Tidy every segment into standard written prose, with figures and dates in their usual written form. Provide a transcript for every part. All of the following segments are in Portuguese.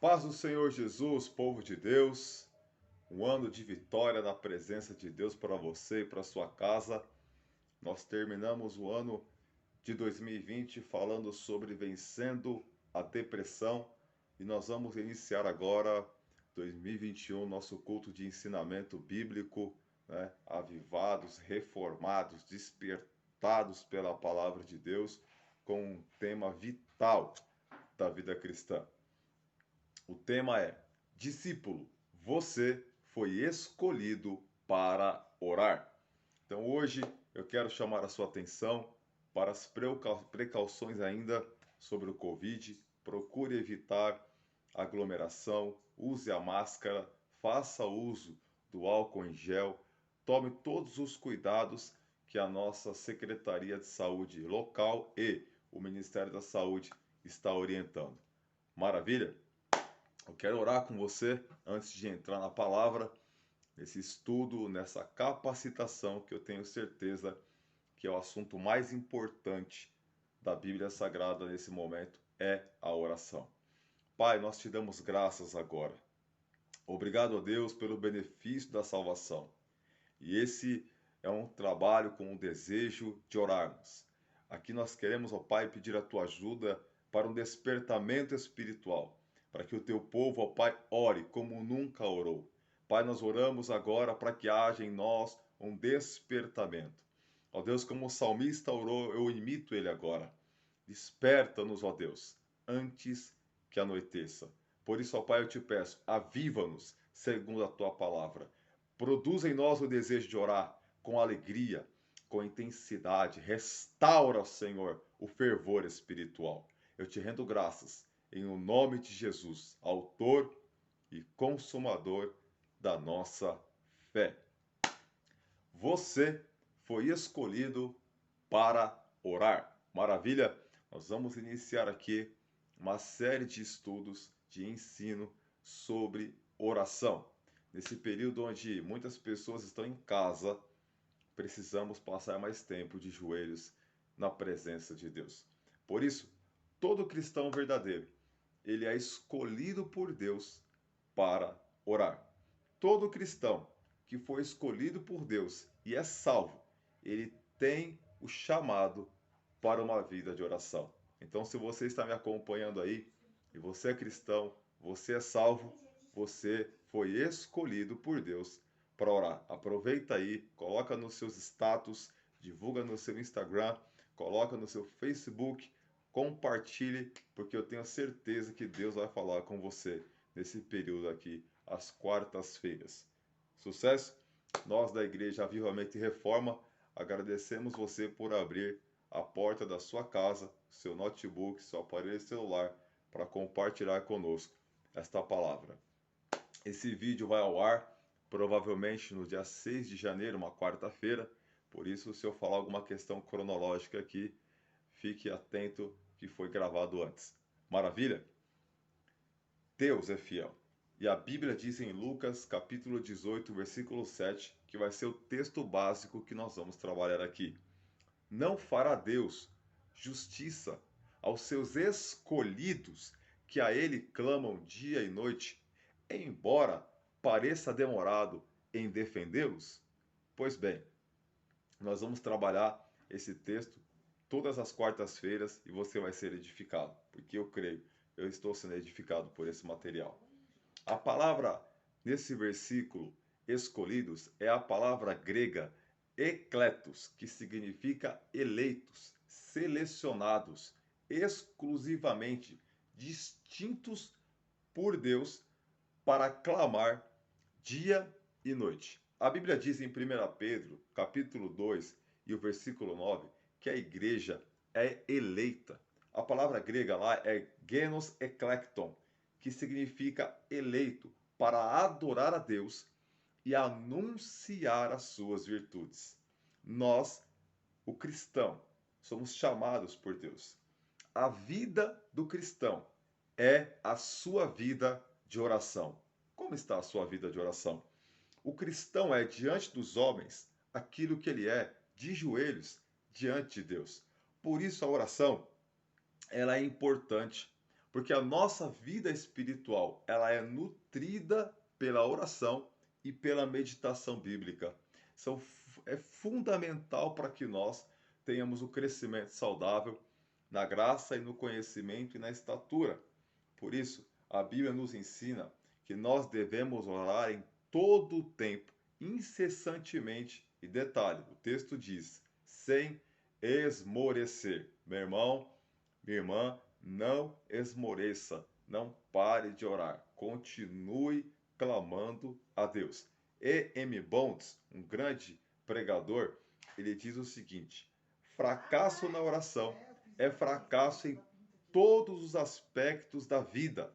Paz do Senhor Jesus, povo de Deus, um ano de vitória na presença de Deus para você e para sua casa. Nós terminamos o ano de 2020 falando sobre vencendo a depressão e nós vamos iniciar agora 2021 nosso culto de ensinamento bíblico, né? Avivados, reformados, despertados pela palavra de Deus, com um tema vital da vida cristã. O tema é: discípulo, você foi escolhido para orar. Então hoje eu quero chamar a sua atenção para as precauções ainda sobre o Covid. Procure evitar aglomeração, use a máscara, faça uso do álcool em gel, tome todos os cuidados que a nossa Secretaria de Saúde local e o Ministério da Saúde está orientando. Maravilha? Eu quero orar com você antes de entrar na palavra, nesse estudo, nessa capacitação que eu tenho certeza que é o assunto mais importante da Bíblia Sagrada nesse momento, é a oração. Pai, nós te damos graças agora. Obrigado a Deus pelo benefício da salvação. E esse é um trabalho com o desejo de orarmos. Aqui nós queremos, ó Pai, pedir a tua ajuda para um despertamento espiritual, para que o teu povo, ó Pai, ore como nunca orou. Pai, nós oramos agora para que haja em nós um despertamento. Ó Deus, como o salmista orou, eu imito ele agora. Desperta-nos, ó Deus, antes que anoiteça. Por isso, ó Pai, eu te peço, aviva-nos segundo a tua palavra. Produz em nós o desejo de orar com alegria, com intensidade. Restaura, Senhor, o fervor espiritual. Eu te rendo graças em o nome de Jesus, autor e consumador da nossa fé. Você foi escolhido para orar. Maravilha? Nós vamos iniciar aqui uma série de estudos de ensino sobre oração. Nesse período onde muitas pessoas estão em casa, precisamos passar mais tempo de joelhos na presença de Deus. Por isso, todo cristão verdadeiro, ele é escolhido por Deus para orar. Todo cristão que foi escolhido por Deus e é salvo, ele tem o chamado para uma vida de oração. Então, se você está me acompanhando aí e você é cristão, você é salvo, você foi escolhido por Deus para orar. Aproveita aí, coloca nos seus status, divulga no seu Instagram, coloca no seu Facebook, compartilhe, porque eu tenho certeza que Deus vai falar com você nesse período aqui, às quartas-feiras. Sucesso? Nós da Igreja Avivamento e Reforma agradecemos você por abrir a porta da sua casa, seu notebook, seu aparelho celular, para compartilhar conosco esta palavra. Esse vídeo vai ao ar provavelmente no dia 6 de janeiro, uma quarta-feira, por isso, se eu falar alguma questão cronológica aqui, fique atento que foi gravado antes. Maravilha? Deus é fiel. E a Bíblia diz em Lucas, capítulo 18, versículo 7, que vai ser o texto básico que nós vamos trabalhar aqui. Não fará Deus justiça aos seus escolhidos, que a ele clamam dia e noite, embora pareça demorado em defendê-los? Pois bem, nós vamos trabalhar esse texto todas as quartas-feiras e você vai ser edificado, porque eu creio, eu estou sendo edificado por esse material. A palavra nesse versículo, escolhidos, é a palavra grega ekletos, que significa eleitos, selecionados, exclusivamente distintos por Deus para clamar dia e noite. A Bíblia diz em 1 Pedro, capítulo 2 e o versículo 9, que a igreja é eleita. A palavra grega lá é genos eklekton, que significa eleito para adorar a Deus e anunciar as suas virtudes. Nós, o cristão, somos chamados por Deus. A vida do cristão é a sua vida de oração. Como está a sua vida de oração? O cristão é diante dos homens aquilo que ele é de joelhos diante de Deus. Por isso a oração, ela é importante, Porque a nossa vida espiritual, ela é nutrida pela oração e pela meditação bíblica. É fundamental para que nós tenhamos o crescimento saudável na graça e no conhecimento e na estatura. Por isso, a Bíblia nos ensina que nós devemos orar em todo o tempo, incessantemente, e detalhe, o texto diz, sem esmorecer. Meu irmão, minha irmã, não esmoreça, não pare de orar, continue clamando a Deus. E.M. Bonds, um grande pregador, ele diz o seguinte: fracasso na oração é fracasso em todos os aspectos da vida.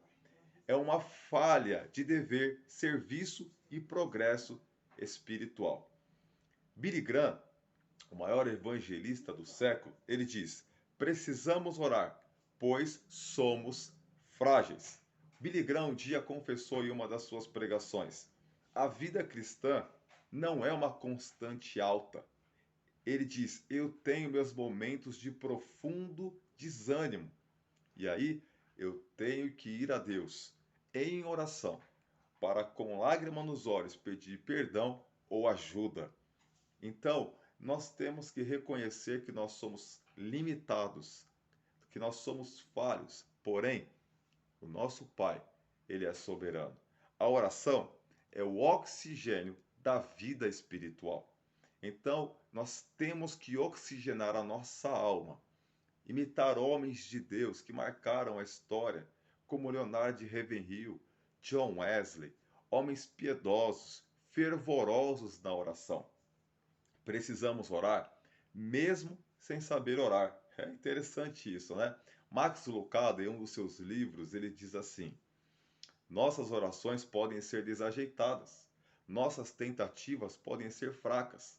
É uma falha de dever, serviço e progresso espiritual. Billy Graham, o maior evangelista do século, ele diz: precisamos orar, pois somos frágeis. Billy Graham um dia confessou em uma das suas pregações: a vida cristã não é uma constante alta. Ele diz: eu tenho meus momentos de profundo desânimo. E aí eu tenho que ir a Deus em oração para, com lágrima nos olhos, pedir perdão ou ajuda. Então, nós temos que reconhecer que nós somos limitados, que nós somos falhos. Porém, o nosso Pai, ele é soberano. A oração é o oxigênio da vida espiritual. Então, nós temos que oxigenar a nossa alma, imitar homens de Deus que marcaram a história, como Leonardo de Ravenhill, John Wesley, homens piedosos, fervorosos na oração. Precisamos orar, mesmo sem saber orar. É interessante isso, né? Max Lucado, em um dos seus livros, ele diz assim: nossas orações podem ser desajeitadas, nossas tentativas podem ser fracas,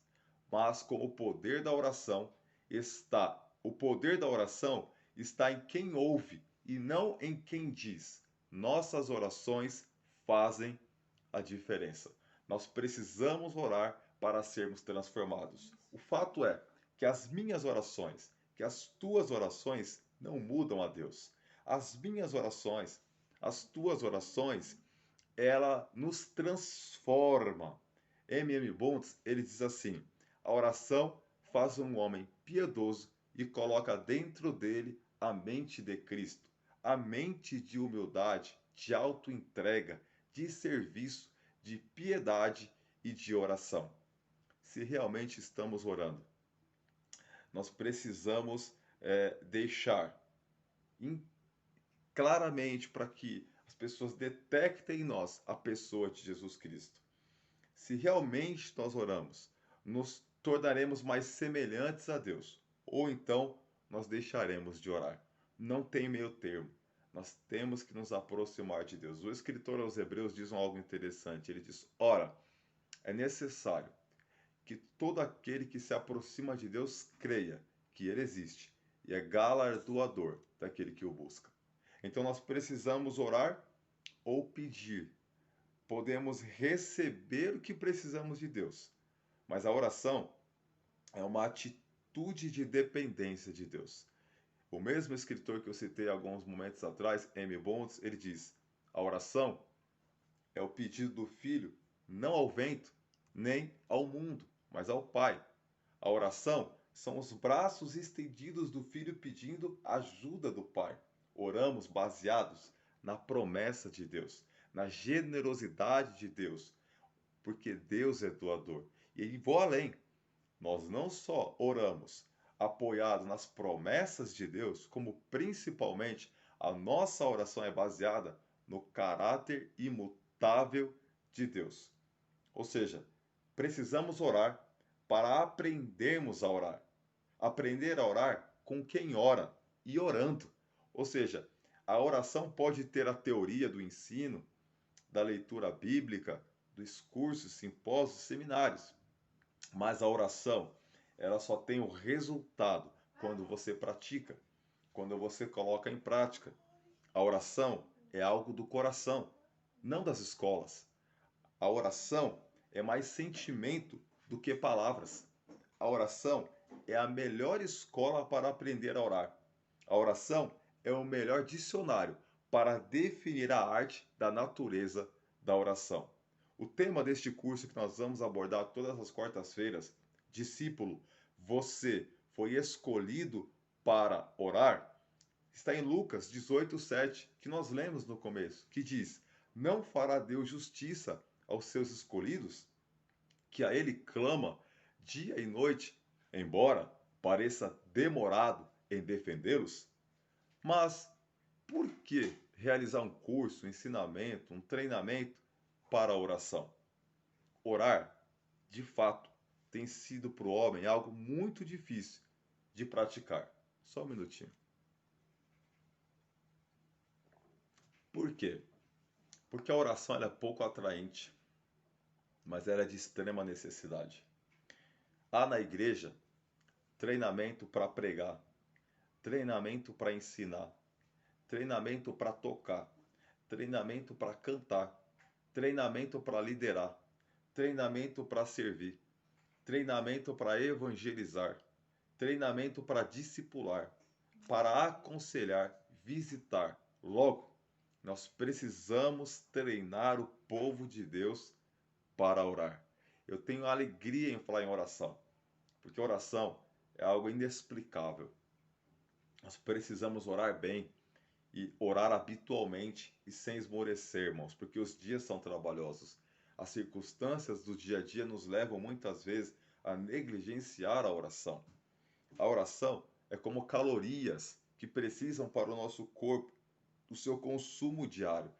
mas com o poder da oração o poder da oração está em quem ouve e não em quem diz. Nossas orações fazem a diferença. Nós precisamos orar para sermos transformados. O fato é que as minhas orações, que as tuas orações não mudam a Deus. As minhas orações, as tuas orações, ela nos transforma. M.M. Bonds, ele diz assim: a oração faz um homem piedoso e coloca dentro dele a mente de Cristo, a mente de humildade, de autoentrega, de serviço, de piedade e de oração. Se realmente estamos orando, nós precisamos deixar claramente para que as pessoas detectem em nós a pessoa de Jesus Cristo. Se realmente nós oramos, nos tornaremos mais semelhantes a Deus, ou então nós deixaremos de orar. Não tem meio termo. Nós temos que nos aproximar de Deus. O escritor aos Hebreus diz algo interessante. Ele diz: ora, é necessário que todo aquele que se aproxima de Deus creia que Ele existe e é galardoador daquele que o busca. Então nós precisamos orar ou pedir. Podemos receber o que precisamos de Deus, mas a oração é uma atitude de dependência de Deus. O mesmo escritor que eu citei alguns momentos atrás, M. Bonds, ele diz: a oração é o pedido do filho não ao vento, nem ao mundo, mas ao Pai. A oração são os braços estendidos do filho pedindo ajuda do Pai. Oramos baseados na promessa de Deus, na generosidade de Deus, porque Deus é doador. E vou além, nós não só oramos apoiados nas promessas de Deus, como principalmente a nossa oração é baseada no caráter imutável de Deus. Ou seja, precisamos orar para aprendermos a orar. Aprender a orar com quem ora e orando. Ou seja, a oração pode ter a teoria do ensino, da leitura bíblica, dos cursos, simpósios, seminários. Mas a oração, ela só tem o resultado quando você pratica, quando você coloca em prática. A oração é algo do coração, não das escolas. A oração é mais sentimento do que palavras. A oração é a melhor escola para aprender a orar. A oração é o melhor dicionário para definir a arte da natureza da oração. O tema deste curso que nós vamos abordar todas as quartas-feiras, discípulo, você foi escolhido para orar, está em Lucas 18:7, que nós lemos no começo, que diz: Não fará Deus justiça aos seus escolhidos, que a ele clama dia e noite, embora pareça demorado em defendê-los? Mas por que realizar um curso, um ensinamento, um treinamento para a oração? Orar, de fato, tem sido para o homem algo muito difícil de praticar. Só um minutinho. Por quê? Porque a oração ela é pouco atraente, mas ela é de extrema necessidade. Há na igreja treinamento para pregar, treinamento para ensinar, treinamento para tocar, treinamento para cantar, treinamento para liderar, treinamento para servir, treinamento para evangelizar, treinamento para discipular, para aconselhar, visitar. Logo, nós precisamos treinar o povo de Deus para orar. Eu tenho alegria em falar em oração, porque oração é algo inexplicável. Nós precisamos orar bem e orar habitualmente e sem esmorecer, irmãos, porque os dias são trabalhosos. As circunstâncias do dia a dia nos levam muitas vezes a negligenciar a oração. A oração é como calorias que precisam para o nosso corpo, o seu consumo diário.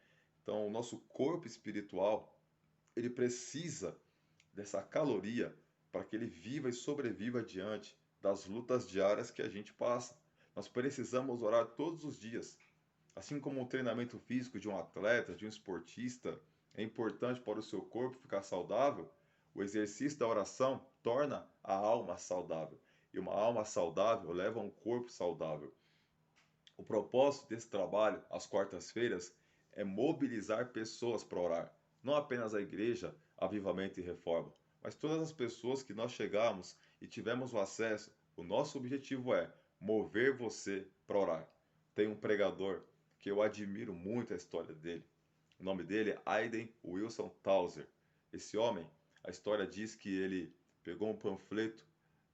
Então, o nosso corpo espiritual, ele precisa dessa caloria para que ele viva e sobreviva diante das lutas diárias que a gente passa. Nós precisamos orar todos os dias. Assim como o treinamento físico de um atleta, de um esportista, é importante para o seu corpo ficar saudável, o exercício da oração torna a alma saudável. E uma alma saudável leva a um corpo saudável. O propósito desse trabalho, às quartas-feiras, é mobilizar pessoas para orar. Não apenas a igreja, Avivamento e Reforma, mas todas as pessoas que nós chegamos e tivemos o acesso. O nosso objetivo é mover você para orar. Tem um pregador que eu admiro muito a história dele. O nome dele é Aiden Wilson Towser. Esse homem, a história diz que ele pegou um panfleto,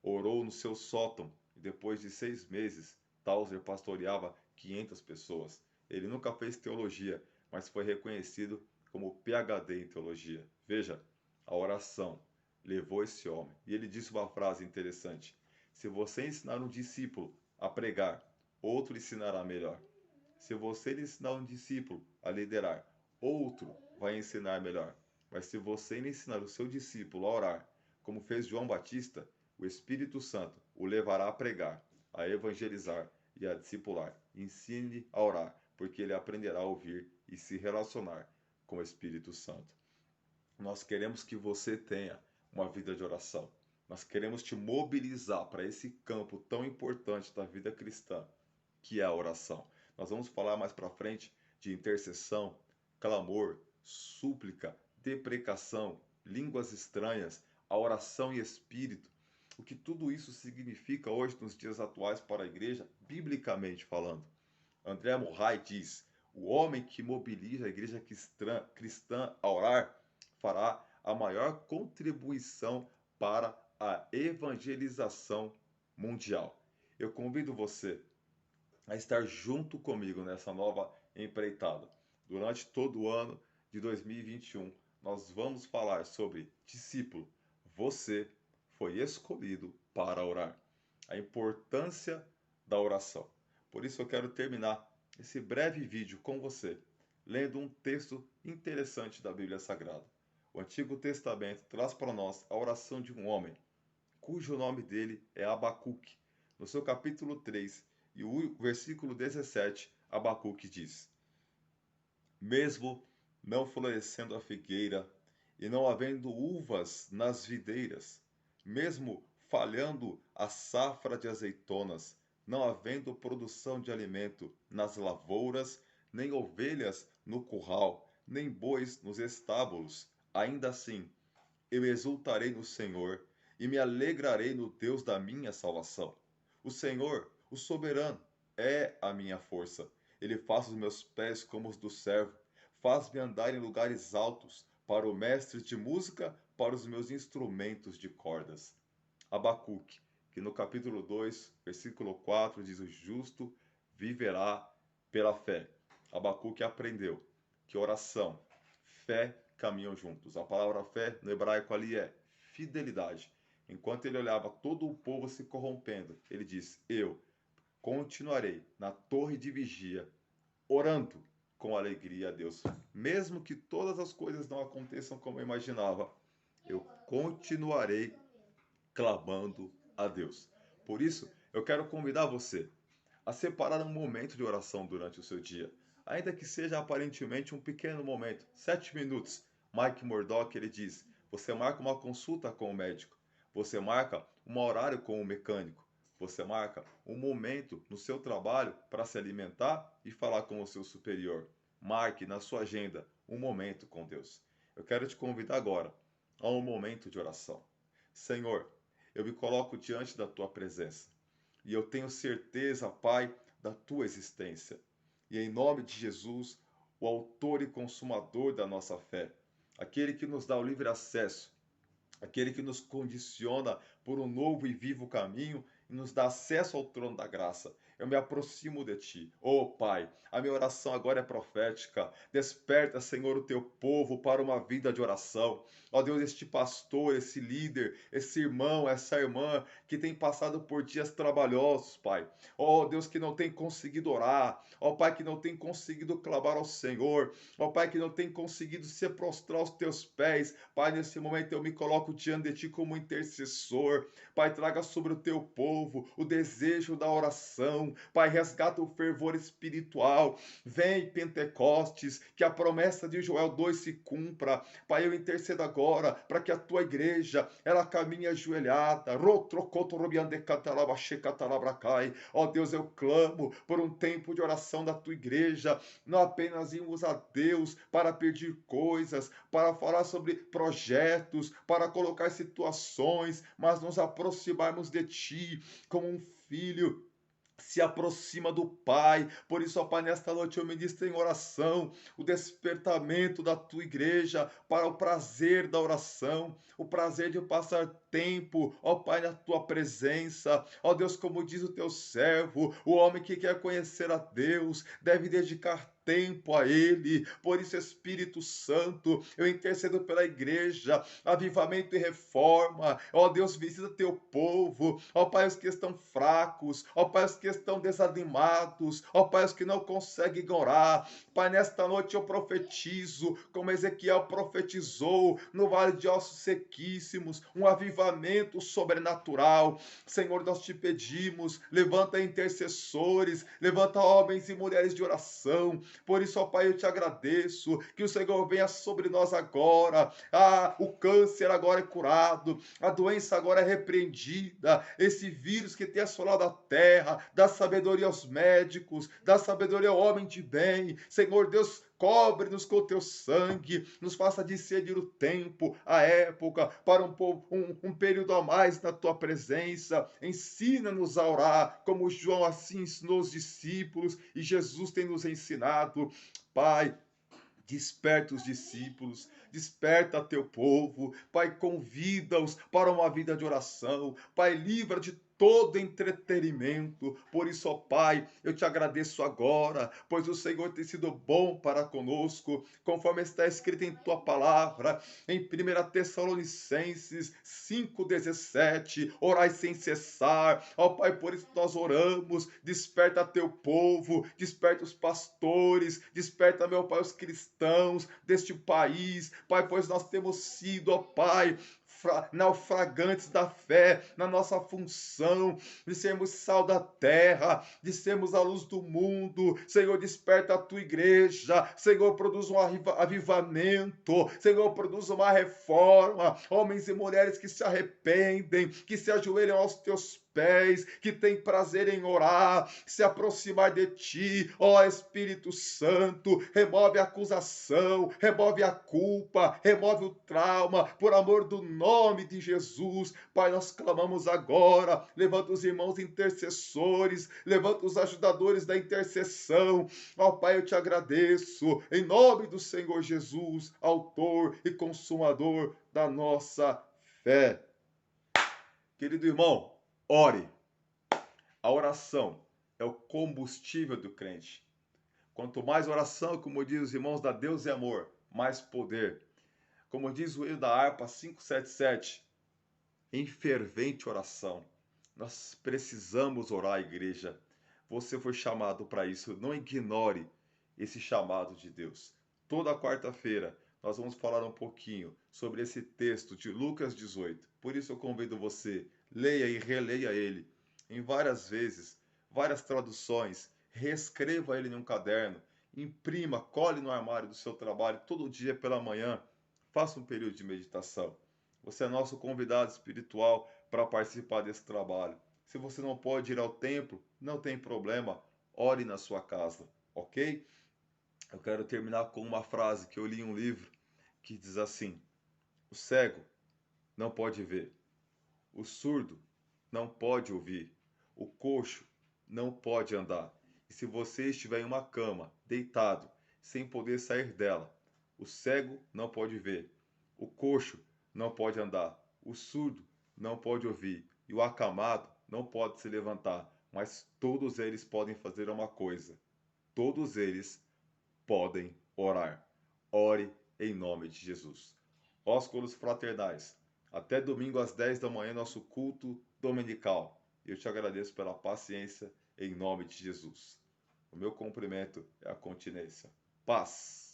orou no seu sótão e depois de 6 meses, Towser pastoreava 500 pessoas. Ele nunca fez teologia, mas foi reconhecido como PhD em teologia. Veja, a oração levou esse homem. E ele disse uma frase interessante: se você ensinar um discípulo a pregar, outro ensinará melhor. Se você ensinar um discípulo a liderar, outro vai ensinar melhor. Mas se você ensinar o seu discípulo a orar, como fez João Batista, o Espírito Santo o levará a pregar, a evangelizar e a discipular. Ensine a orar, porque ele aprenderá a ouvir e se relacionar com o Espírito Santo. Nós queremos que você tenha uma vida de oração. Nós queremos te mobilizar para esse campo tão importante da vida cristã, que é a oração. Nós vamos falar mais para frente de intercessão, clamor, súplica, deprecação, línguas estranhas, a oração em espírito. O que tudo isso significa hoje nos dias atuais para a igreja, biblicamente falando. André Murray diz: o homem que mobiliza a igreja cristã a orar fará a maior contribuição para a evangelização mundial. Eu convido você a estar junto comigo nessa nova empreitada. Durante todo o ano de 2021, nós vamos falar sobre discípulo. Você foi escolhido para orar. A importância da oração. Por isso eu quero terminar esse breve vídeo com você, lendo um texto interessante da Bíblia Sagrada. O Antigo Testamento traz para nós a oração de um homem, cujo nome dele é Abacuque. No seu capítulo 3, e o versículo 17, Abacuque diz: mesmo não florescendo a figueira, e não havendo uvas nas videiras, mesmo falhando a safra de azeitonas, não havendo produção de alimento nas lavouras, nem ovelhas no curral, nem bois nos estábulos, ainda assim eu exultarei no Senhor e me alegrarei no Deus da minha salvação. O Senhor, o soberano, é a minha força. Ele faz os meus pés como os do servo, faz-me andar em lugares altos, para o mestre de música, para os meus instrumentos de cordas. Abacuque, que no capítulo 2, versículo 4, diz: o justo viverá pela fé. Abacuque aprendeu que oração, fé caminham juntos. A palavra fé no hebraico ali é fidelidade. Enquanto ele olhava todo o povo se corrompendo, ele diz: eu continuarei na torre de vigia, orando com alegria a Deus. Mesmo que todas as coisas não aconteçam como eu imaginava, eu continuarei clamando a Deus. Por isso, eu quero convidar você a separar um momento de oração durante o seu dia, ainda que seja aparentemente um pequeno momento, 7 minutos. Mike Murdock, ele diz: você marca uma consulta com o médico, você marca um horário com o mecânico, você marca um momento no seu trabalho para se alimentar e falar com o seu superior. Marque na sua agenda um momento com Deus. Eu quero te convidar agora a um momento de oração. Senhor, eu me coloco diante da tua presença e eu tenho certeza, Pai, da tua existência. E em nome de Jesus, o autor e consumador da nossa fé, aquele que nos dá o livre acesso, aquele que nos condiciona por um novo e vivo caminho e nos dá acesso ao trono da graça. Eu me aproximo de ti. Oh, Pai, a minha oração agora é profética. Desperta, Senhor, o teu povo para uma vida de oração. Ó Deus, este pastor, esse líder, esse irmão, essa irmã que tem passado por dias trabalhosos, Pai. Ó Deus, que não tem conseguido orar. Ó Pai, que não tem conseguido clamar ao Senhor. Ó Pai, que não tem conseguido se prostrar aos teus pés. Pai, nesse momento eu me coloco diante de ti como intercessor. Pai, traga sobre o teu povo o desejo da oração. Pai, resgata o fervor espiritual. Vem, Pentecostes, que a promessa de Joel 2 se cumpra. Pai, eu intercedo agora para que a tua igreja, ela caminhe ajoelhada. Ó Deus, eu clamo por um tempo de oração da tua igreja. Não apenas irmos a Deus para pedir coisas, para falar sobre projetos, para colocar situações, mas nos aproximarmos de ti como um filho se aproxima do Pai. Por isso, ó Pai, nesta noite eu ministro em oração o despertamento da tua igreja para o prazer da oração, o prazer de passar tempo, ó Pai, na tua presença. Ó Deus, como diz o teu servo, o homem que quer conhecer a Deus deve dedicar tempo a Ele. Por isso, Espírito Santo, eu intercedo pela igreja, avivamento e reforma. Ó Deus, visita teu povo. Ó Pai, os que estão fracos. Ó Pai, os que estão desanimados. Ó Pai, os que não conseguem orar. Pai, nesta noite eu profetizo, como Ezequiel profetizou, no vale de ossos sequíssimos, um avivamento sobrenatural. Senhor, nós te pedimos, levanta intercessores, levanta homens e mulheres de oração. Por isso, ó Pai, eu te agradeço, que o Senhor venha sobre nós agora. O câncer agora é curado, a doença agora é repreendida, esse vírus que tem assolado a terra, dá sabedoria aos médicos, dá sabedoria ao homem de bem. Senhor Deus, cobre-nos com o teu sangue, nos faça discernir o tempo, a época, para um período a mais na tua presença. Ensina-nos a orar, como João assim ensinou os discípulos e Jesus tem nos ensinado. Pai, desperta os discípulos, desperta teu povo. Pai, convida-os para uma vida de oração. Pai, livra de todo entretenimento. Por isso, ó Pai, eu te agradeço agora, pois o Senhor tem sido bom para conosco, conforme está escrito em tua palavra, em 1 Tessalonicenses 5,17, orai sem cessar. Ó Pai, por isso nós oramos, desperta teu povo, desperta os pastores, desperta, meu Pai, os cristãos deste país, Pai, pois nós temos sido, ó Pai, naufragantes da fé, na nossa função de sermos sal da terra, de sermos a luz do mundo. Senhor, desperta a tua igreja. Senhor, produz um avivamento. Senhor, produz uma reforma. Homens e mulheres que se arrependem, que se ajoelham aos teus pés, que tem prazer em orar, se aproximar de ti, ó Espírito Santo, remove a acusação, remove a culpa, remove o trauma, por amor do nome de Jesus. Pai, nós clamamos agora, levanta os irmãos intercessores, levanta os ajudadores da intercessão. Ó Pai, eu te agradeço, em nome do Senhor Jesus, autor e consumador da nossa fé. Querido irmão, ore. A oração é o combustível do crente. Quanto mais oração, como diz os irmãos da Deus e Amor, mais poder. Como diz o hino da harpa 577, em fervente oração. Nós precisamos orar, igreja. Você foi chamado para isso. Não ignore esse chamado de Deus. Toda quarta-feira nós vamos falar um pouquinho sobre esse texto de Lucas 18. Por isso eu convido você, leia e releia ele em várias vezes, várias traduções, reescreva ele em um caderno, imprima, cole no armário do seu trabalho todo dia pela manhã, faça um período de meditação. Você é nosso convidado espiritual para participar desse trabalho. Se você não pode ir ao templo, não tem problema, ore na sua casa, ok? Eu quero terminar com uma frase que eu li em um livro que diz assim: o cego não pode ver, o surdo não pode ouvir, o coxo não pode andar. E se você estiver em uma cama, deitado, sem poder sair dela, o cego não pode ver, o coxo não pode andar, o surdo não pode ouvir e o acamado não pode se levantar, mas todos eles podem fazer uma coisa: todos eles podem orar. Ore em nome de Jesus. Ósculos fraternais. Até domingo às 10 da manhã, nosso culto dominical. Eu te agradeço pela paciência em nome de Jesus. O meu cumprimento é a continência. Paz.